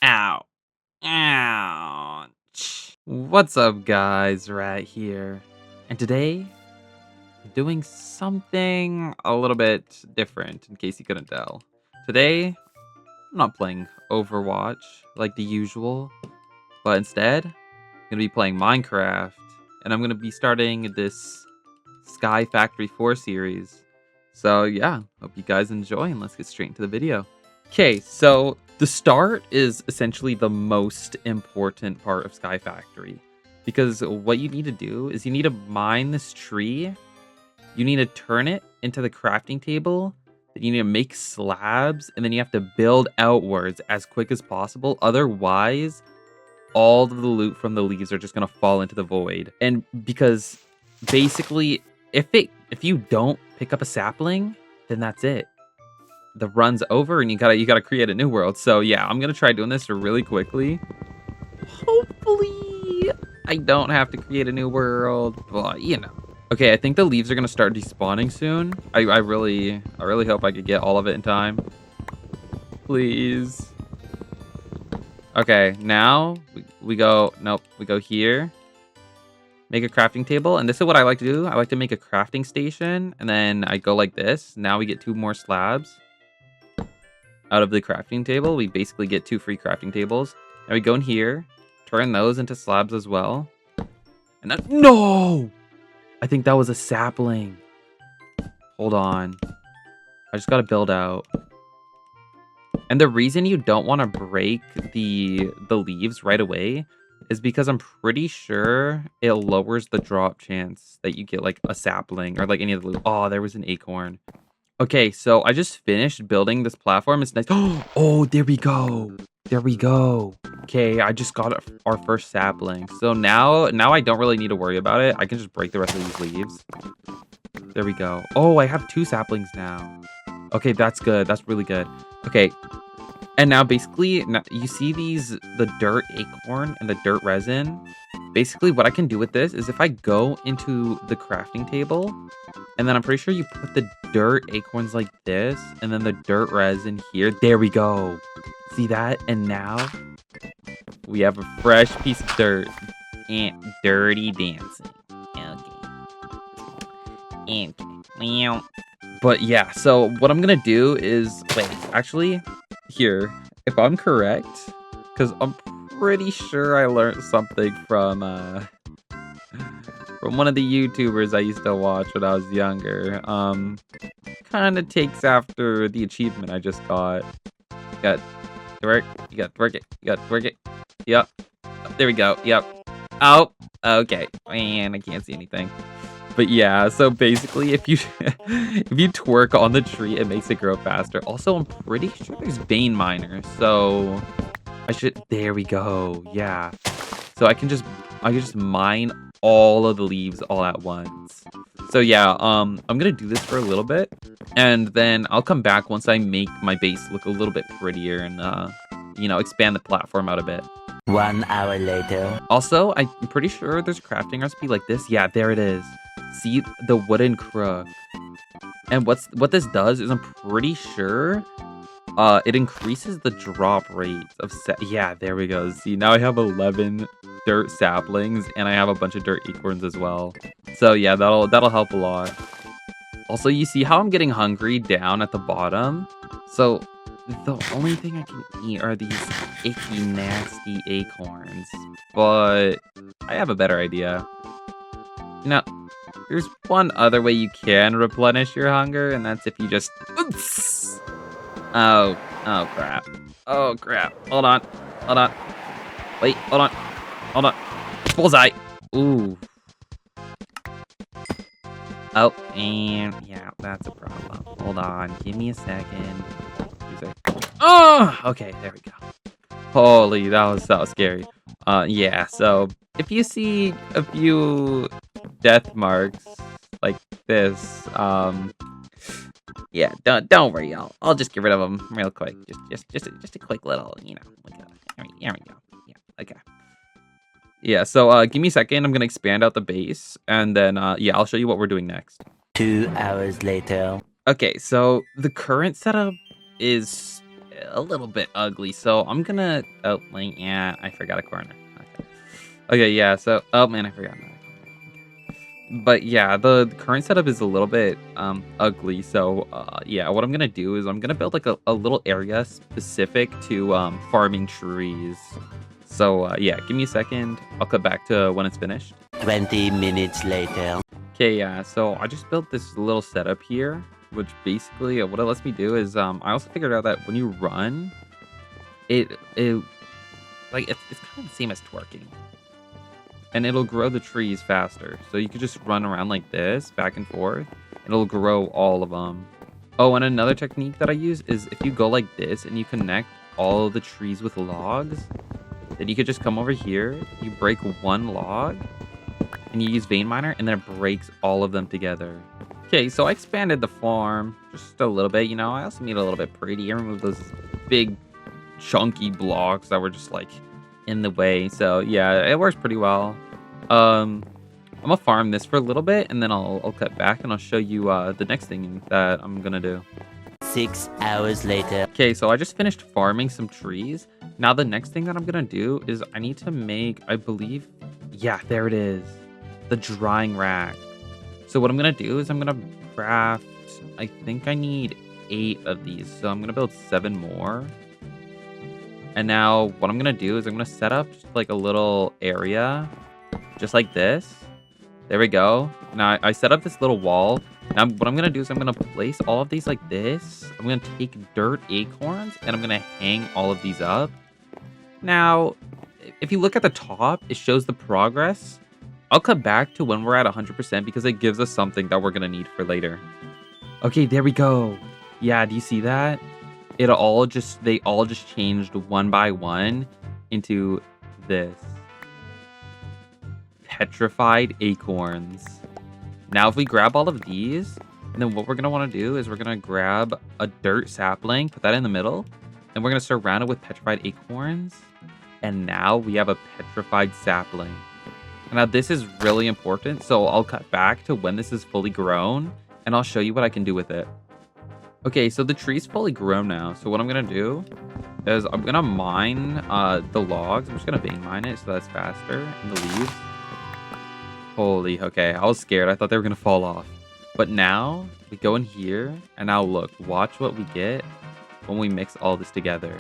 Ow. Ouch. What's up, guys? Rat here. And today, I'm doing something a little bit different, in case you couldn't tell. Today, I'm not playing Overwatch like the usual, but instead, I'm going to be playing Minecraft, and I'm going to be starting this Sky Factory 4 series. So yeah, hope you guys enjoy, and let's get straight into the video. Okay, so the start is essentially the most important part of Sky Factory, because what you need to do is you need to mine this tree, you need to turn it into the crafting table, then you need to make slabs, and then you have to build outwards as quick as possible. Otherwise, all of the loot from the leaves are just gonna fall into the void. And because basically, if you don't pick up a sapling, then that's it. The run's over and you gotta create a new world. So yeah, I'm gonna try doing this really quickly. Hopefully I don't have to create a new world, but you know. Okay, I think the leaves are gonna start despawning soon. I really hope I could get all of it in time. Please. Okay, now we go, nope, we go here. Make a crafting table, and this is what I like to do. I like to make a crafting station, and then I go like this. Now we get 2 more slabs out of the crafting table. We basically get 2 free crafting tables. Now we go in here, turn those into slabs as well. And then, no! I think that was a sapling. Hold on. I just gotta build out. And the reason you don't want to break the leaves right away is because I'm pretty sure it lowers the drop chance that you get like a sapling or like any of the loot. Oh, there was an acorn. Okay, so I just finished building this platform. It's nice. Oh, there we go. There we go. Okay, I just got our first sapling. So now I don't really need to worry about it. I can just break the rest of these leaves. There we go. Oh, I have 2 saplings now. Okay, that's good. That's really good. Okay. And now basically, you see the dirt acorn and the dirt resin. Basically, what I can do with this is if I go into the crafting table, and then I'm pretty sure you put the dirt acorns like this, and then the dirt resin here. There we go. See that? And now we have a fresh piece of dirt and dirty dancing. Okay. Well. But yeah, so what I'm gonna do is wait. Actually, here, if I'm correct, because I'm pretty sure I learned something from one of the YouTubers I used to watch when I was younger. Kind of takes after the achievement I just got. You got to work. You got to work it. You got to work it. Yep. There we go. Yep. Oh. Okay. Man, I can't see anything. But yeah, so basically, if you twerk on the tree, it makes it grow faster. Also, I'm pretty sure there's vein miners, so I should. There we go. Yeah. So I can just mine all of the leaves all at once. So yeah, I'm gonna do this for a little bit, and then I'll come back once I make my base look a little bit prettier and you know, expand the platform out a bit. 1 hour later. Also, I'm pretty sure there's a crafting recipe like this. Yeah, there it is. See the wooden crook. And what this does is I'm pretty sure it increases the drop rate of yeah, there we go. See, now I have 11 dirt saplings and I have a bunch of dirt acorns as well. So yeah, that'll help a lot. Also, you see how I'm getting hungry down at the bottom? So the only thing I can eat are these icky, nasty acorns. But I have a better idea. You know, there's one other way you can replenish your hunger, and that's if you just... Oh crap. Oh crap. Hold on. Wait, hold on. Bullseye. Ooh. Oh, and yeah, that's a problem. Hold on. Give me a second. Oh, okay, there we go. Holy, that was scary. Yeah, so if you see a few death marks like this, yeah, don't worry, I'll just get rid of them real quick. Just a quick little, you know. There we go. Yeah, okay. Yeah, so give me a second. I'm gonna expand out the base, and then yeah, I'll show you what we're doing next. 2 hours later. Okay, so the current setup is a little bit ugly. So I'm gonna. Oh, like, yeah, I forgot a corner. Okay. Okay, yeah. So, oh man, I forgot another corner. But yeah, the current setup is a little bit ugly. So yeah, what I'm gonna do is I'm gonna build like a little area specific to farming trees. So yeah, give me a second. I'll cut back to when it's finished. 20 minutes later. Okay, yeah. So I just built this little setup here, which basically what it lets me do is I also figured out that when you run, it like it's kind of the same as twerking. And it'll grow the trees faster. So you could just run around like this, back and forth. And it'll grow all of them. Oh, and another technique that I use is if you go like this and you connect all of the trees with logs, then you could just come over here, you break one log, and you use vein miner, and then it breaks all of them together. Okay, so I expanded the farm just a little bit. You know, I also made it a little bit pretty. I removed those big, chunky blocks that were just like in the way. So yeah, it works pretty well. I'm gonna farm this for a little bit, and then I'll cut back and I'll show you the next thing that I'm gonna do. 6 hours later. Okay, so I just finished farming some trees. Now the next thing that I'm gonna do is I need to make, I believe, yeah, there it is, the drying rack. So what I'm gonna do is I'm gonna craft, I think I need 8 of these. So I'm gonna build 7 more. And now what I'm gonna do is I'm gonna set up just like a little area, just like this. There we go. Now I set up this little wall. Now what I'm gonna do is I'm gonna place all of these like this. I'm gonna take dirt acorns and I'm gonna hang all of these up. Now, if you look at the top, it shows the progress. I'll cut back to when we're at 100% because it gives us something that we're gonna need for later. Okay, there we go. Yeah, do you see that? They all just changed one by one into this. Petrified acorns. Now, if we grab all of these, and then what we're going to want to do is we're going to grab a dirt sapling, put that in the middle, and we're going to surround it with petrified acorns. And now we have a petrified sapling. Now, this is really important, so I'll cut back to when this is fully grown, and I'll show you what I can do with it. Okay, so the tree's fully grown now. So what I'm going to do is I'm going to mine the logs. I'm just going to vein mine it so that's faster. And the leaves. Holy, okay. I was scared. I thought they were going to fall off. But now we go in here and now look, watch what we get when we mix all this together.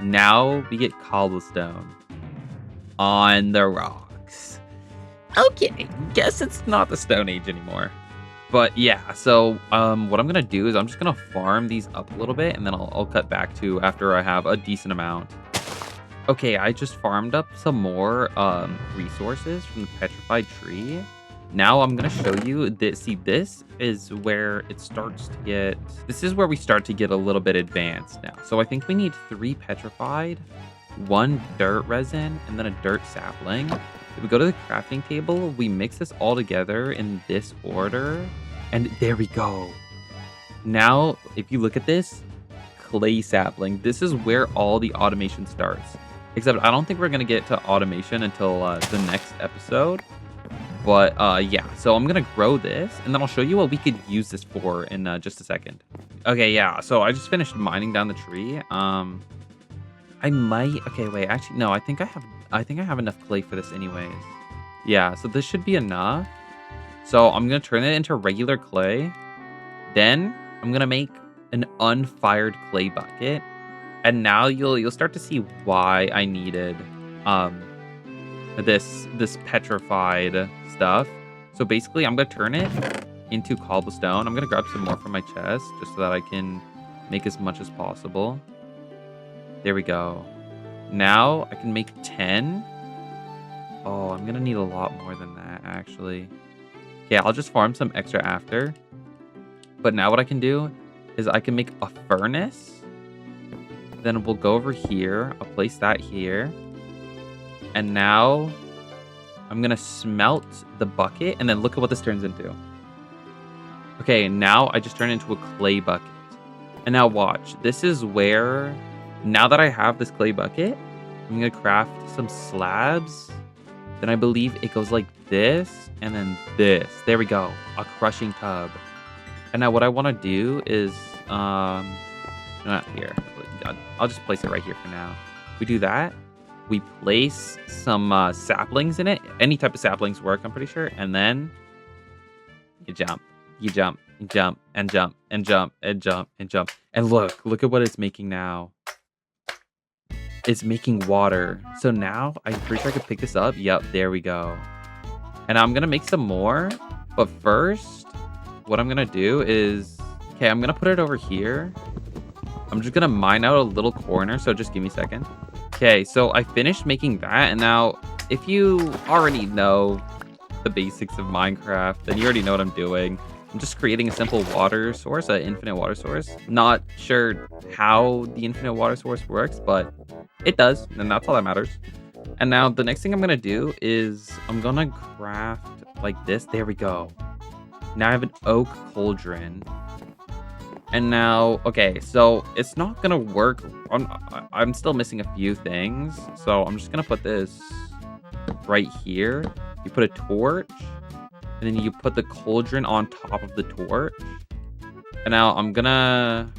Now we get cobblestone on the rocks. Okay, guess it's not the Stone Age anymore. But yeah, so what I'm going to do is I'm just going to farm these up a little bit and then I'll cut back to after I have a decent amount. Okay, I just farmed up some more resources from the petrified tree. Now I'm going to show you this. See, this is where it starts to get... This is where we start to get a little bit advanced now. So I think we need 3 petrified, 1 dirt resin, and then a dirt sapling. If we go to the crafting table, we mix this all together in this order. And there we go. Now, if you look at this, clay sapling. This is where all the automation starts. Except I don't think we're going to get to automation until the next episode. But yeah, so I'm going to grow this, and then I'll show you what we could use this for in just a second. Okay, yeah, so I just finished mining down the tree. I might... Okay, wait, actually, no, I think I have enough clay for this anyways. Yeah, so this should be enough. So I'm going to turn it into regular clay. Then I'm going to make an unfired clay bucket. And now you'll start to see why I needed this petrified stuff. So basically, I'm going to turn it into cobblestone. I'm going to grab some more from my chest just so that I can make as much as possible. There we go. Now I can make 10. Oh, I'm going to need a lot more than that, actually. Okay, I'll just farm some extra after. But now what I can do is I can make a furnace. Then we'll go over here. I'll place that here. And now I'm going to smelt the bucket. And then look at what this turns into. Okay, now I just turned it into a clay bucket. And now watch. This is where, now that I have this clay bucket, I'm going to craft some slabs. Then I believe it goes like this and then this. There we go. A crushing tub. And now what I want to do is, not here. I'll just place it right here for now. We do that. We place some saplings in it. Any type of saplings work, I'm pretty sure. And then you jump, you jump, you jump, and jump, and jump, and jump, and jump. And look at what it's making now. It's making water. So now I'm pretty sure I can pick this up. Yep, there we go. And I'm gonna make some more. But first, what I'm gonna do is, okay, I'm gonna put it over here. I'm just gonna mine out a little corner. So just give me a second. Okay, so I finished making that. And now, if you already know the basics of Minecraft, then you already know what I'm doing. I'm just creating a simple water source, an infinite water source. Not sure how the infinite water source works, but it does, and that's all that matters. And now the next thing I'm gonna do is I'm gonna craft like this. There we go. Now I have an oak cauldron. And now, okay, so it's not gonna work. I'm still missing a few things. So I'm just gonna put this right here. You put a torch, and then you put the cauldron on top of the torch. And now I'm gonna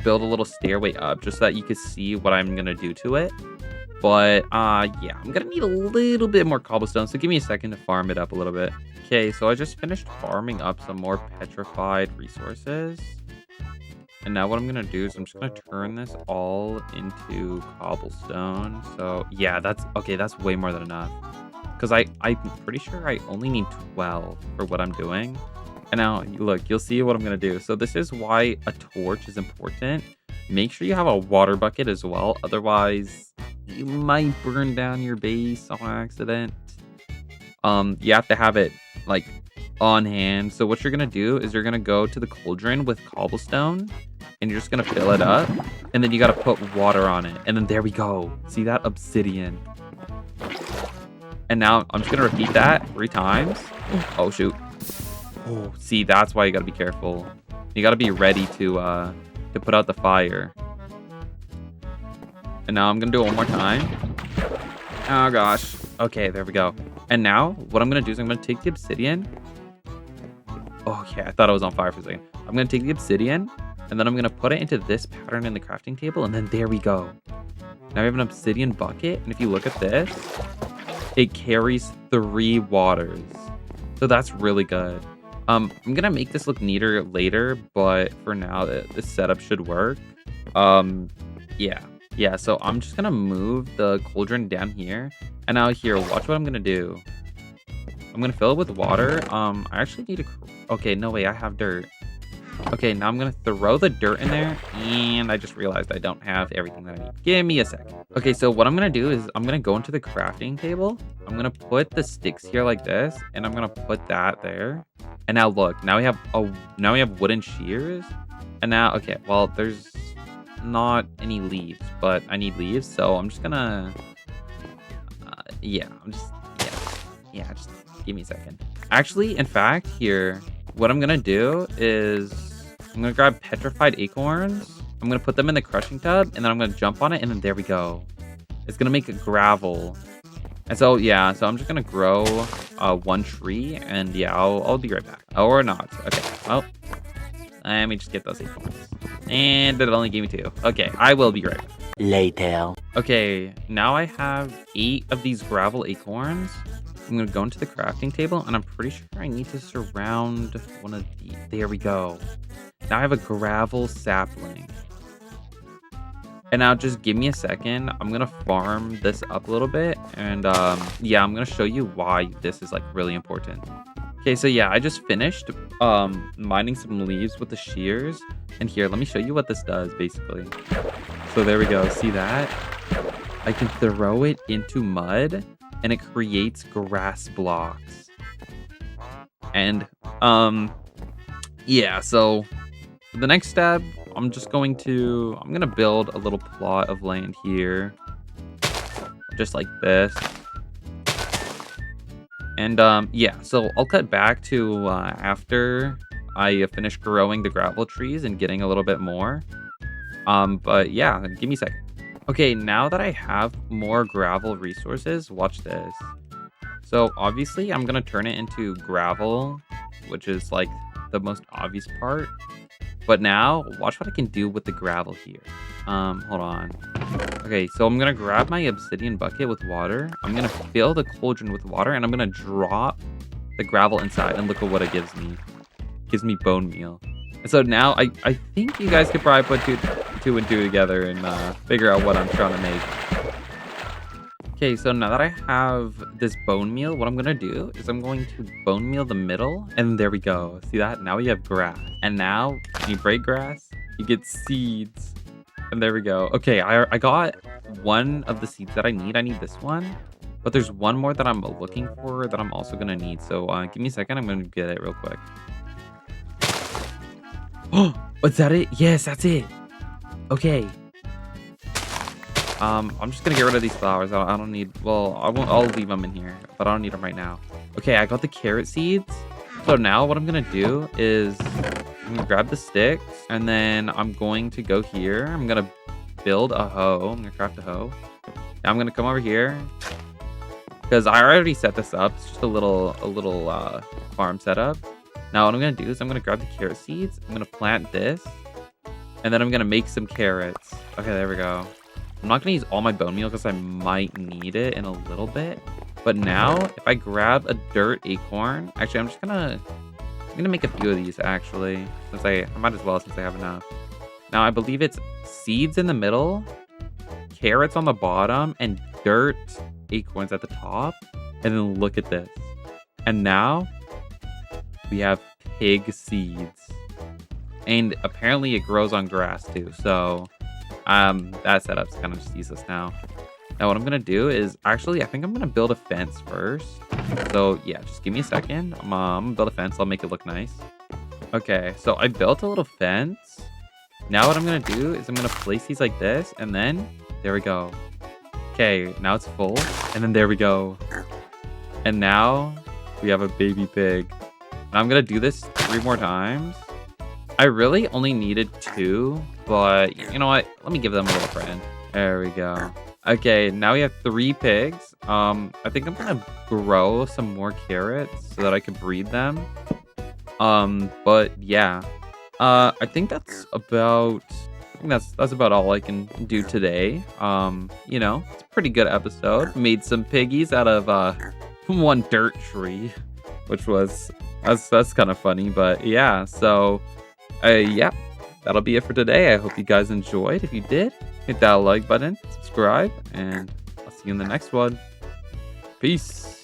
build a little stairway up just so that you can see what I'm gonna do to it. But yeah, I'm gonna need a little bit more cobblestone, so give me a second to farm it up a little bit. Okay, so I just finished farming up some more petrified resources. And now what I'm gonna do is I'm just gonna turn this all into cobblestone. So yeah, that's way more than enough. Because I'm pretty sure I only need 12 for what I'm doing. And now, look, you'll see what I'm going to do. So this is why a torch is important. Make sure you have a water bucket as well. Otherwise, you might burn down your base on accident. You have to have it, like, on hand. So what you're going to do is you're going to go to the cauldron with cobblestone. And you're just going to fill it up. And then you got to put water on it. And then there we go. See that? Obsidian. And now I'm just going to repeat that 3 times. Oh, shoot. Oh, see, that's why you got to be careful. You got to be ready to put out the fire. And now I'm going to do it one more time. Oh, gosh. Okay, there we go. And now what I'm going to do is I'm going to take the obsidian. Oh, yeah, I thought it was on fire for a second. I'm going to take the obsidian, and then I'm going to put it into this pattern in the crafting table, and then there we go. Now we have an obsidian bucket, and if you look at this, it carries 3 waters. So that's really good. I'm going to make this look neater later, but for now, this setup should work. Yeah, so I'm just going to move the cauldron down here. And now here, watch what I'm going to do. I'm going to fill it with water. I actually need to... Okay, no way, I have dirt. Okay, now I'm going to throw the dirt in there, and I just realized I don't have everything that I need. Give me a second. Okay, so what I'm going to do is I'm going to go into the crafting table. I'm going to put the sticks here like this, and I'm going to put that there. And now look, now we have wooden shears. And now, okay, well, there's not any leaves, but I need leaves, so I'm just going to just give me a second. Actually, in fact, here, what I'm going to do is I'm going to grab petrified acorns. I'm going to put them in the crushing tub, and then I'm going to jump on it, and then there we go. It's going to make a gravel. And so, yeah, so I'm just going to grow 1 tree, and yeah, I'll be right back. Or not. Okay, well, let me just get those acorns. And it only gave me 2. Okay, I will be right back. Later. Okay, now I have 8 of these gravel acorns. I'm going to go into the crafting table, and I'm pretty sure I need to surround one of these. There we go. Now I have a gravel sapling. And now just give me a second. I'm going to farm this up a little bit. And yeah, I'm going to show you why this is like really important. Okay, so yeah, I just finished mining some leaves with the shears. And here, let me show you what this does, basically. So there we go. See that? I can throw it into mud, and it creates grass blocks. And yeah, so the next step, I'm gonna build a little plot of land here, just like this. And yeah, so I'll cut back to after I finish growing the gravel trees and getting a little bit more. But yeah, give me a second. Okay, now that I have more gravel resources, watch this. So obviously I'm gonna turn it into gravel, which is like the most obvious part. But now watch what I can do with the gravel here. Hold on. Okay, so I'm gonna grab my obsidian bucket with water. I'm gonna fill the cauldron with water, and I'm gonna drop the gravel inside, and look at what it gives me. It gives me bone meal. And so now I think you guys could probably put two and two together and figure out what I'm trying to make. Okay, so now that I have this bone meal, what I'm gonna do is I'm going to bone meal the middle, and there we go. See that? Now we have grass. And now when you break grass, you get seeds. And there we go. Okay, I got one of the seeds that I need. I need this one. But there's one more that I'm looking for that I'm also gonna need. So give me a second. I'm gonna get it real quick. Oh, what's that it? Yes, that's it. Okay. I'm just gonna get rid of these flowers. I don't need. Well, I'll leave them in here, but I don't need them right now. Okay, I got the carrot seeds. So now what I'm gonna do is I'm gonna grab the sticks, and then I'm going to go here. I'm gonna build a hoe. I'm gonna craft a hoe. Now I'm gonna come over here because I already set this up. It's just a little farm setup. Now what I'm gonna do is I'm gonna grab the carrot seeds. I'm gonna plant this, and then I'm gonna make some carrots. Okay, there we go. I'm not gonna use all my bone meal because I might need it in a little bit. But now, if I grab a dirt acorn, actually, I'm gonna make a few of these actually, since I might as well since I have enough. Now I believe it's seeds in the middle, carrots on the bottom, and dirt acorns at the top. And then look at this. And now we have pig seeds, and apparently it grows on grass too. So that setup's kind of just useless now. Now what I'm gonna do is actually I think I'm gonna build a fence first. So yeah, just give me a second. I'm gonna build a fence. I'll make it look nice. Okay, so I built a little fence. Now what I'm gonna do is I'm gonna place these like this, and then there we go. Okay, now it's full, and then there we go. And now we have a baby pig. And I'm gonna do this 3 more times. I really only needed 2, but you know what? Let me give them a little friend. There we go. Okay, now we have 3 pigs. I think I'm gonna grow some more carrots so that I can breed them. But yeah. I think that's about that's about all I can do today. You know, it's a pretty good episode. Made some piggies out of one dirt tree, which was that's kind of funny, but yeah, so yeah, that'll be it for today. I hope you guys enjoyed. If you did, hit that like button, subscribe, and I'll see you in the next one. Peace.